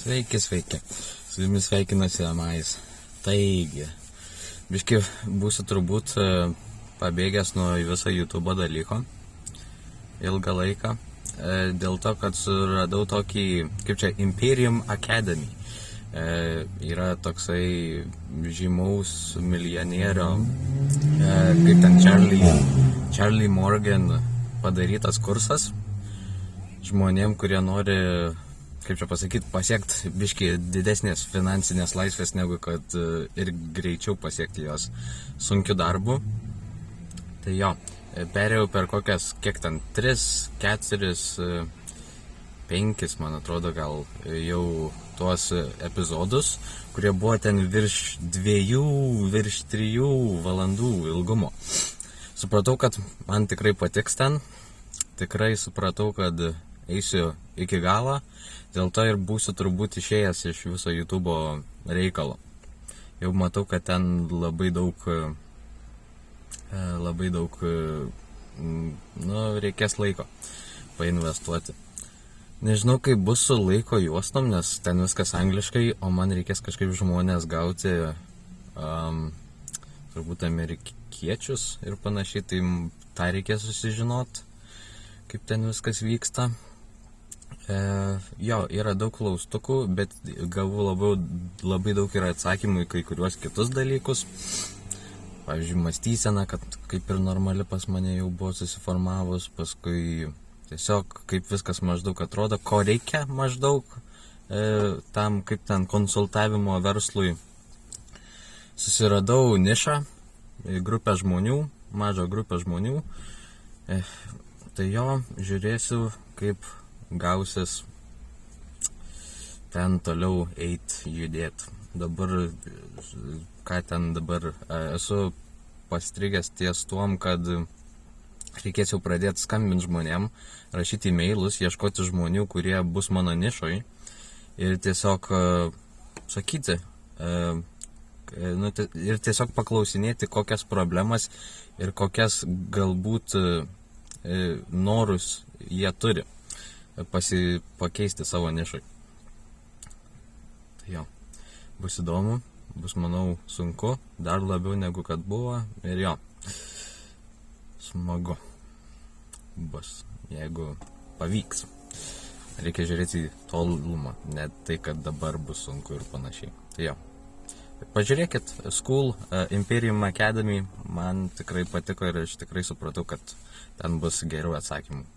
Sveiki. Su jumis sveikinasi Amais. Taigi, biški būsiu turbūt pabėgęs nuo viso YouTube dalyko ilgą laiką. Dėl to, kad suradau tokį, kaip čia, Imperium Academy. Yra toksai žymaus milijoniero, kaip ten Charlie Morgan padarytas kursas žmonėm, kurie nori, kaip čia pasakyti, pasiekti biški didesnės finansinės laisvės negu kad ir greičiau pasiekti jos sunkiu darbu. Tai jo, perėjau per kokias, kiek ten, 3, 4, 5, man atrodo, gal jau tuos epizodus, kurie buvo ten virš 2, virš 3 valandų ilgumo. Supratau, kad man tikrai patiks ten, tikrai supratau, kad eisiu iki galo, dėl to ir būsiu turbūt išėjęs iš viso YouTube reikalo. Jau matau, kad ten labai daug, reikės laiko painvestuoti. Nežinau, kaip bus su laiko juostom, nes ten viskas angliškai, o man reikės kažkaip žmonės gauti, turbūt amerikiečius ir panašiai, tai tą reikės susižinot, kaip ten viskas vyksta. Jo, yra daug klaustukų, bet gavau labai daug yra atsakymų į kai kuriuos kitus dalykus. Pavyzdžiui, mąstysena, kad kaip ir normali pas mane jau buvo susiformavus, paskui tiesiog kaip viskas maždaug atrodo, ko reikia maždaug tam, kaip ten konsultavimo verslui. Susiradau nišą, grupę žmonių, mažą grupę žmonių. Tai jo, žiūrėsiu, kaip gausis ten toliau judėti. Dabar, ką ten dabar, esu pastrigęs ties tuom, kad reikės jau pradėti skambinti žmonėm, rašyti e-mailus, ieškoti žmonių, kurie bus mano nišoj ir tiesiog sakyti, ir tiesiog paklausinėti, kokias problemas ir kokias galbūt norus jie turi pakeisti savo nišoj. Tai jo, bus įdomu, bus, manau, sunku, dar labiau negu kad buvo ir jo, smagu bus, jeigu pavyks. Reikia žiūrėti į tolumą, net tai, kad dabar bus sunku ir panašiai. Tai jo, pažiūrėkit, School Imperium Academy, man tikrai patiko ir aš tikrai supratau, kad ten bus gerų atsakymų.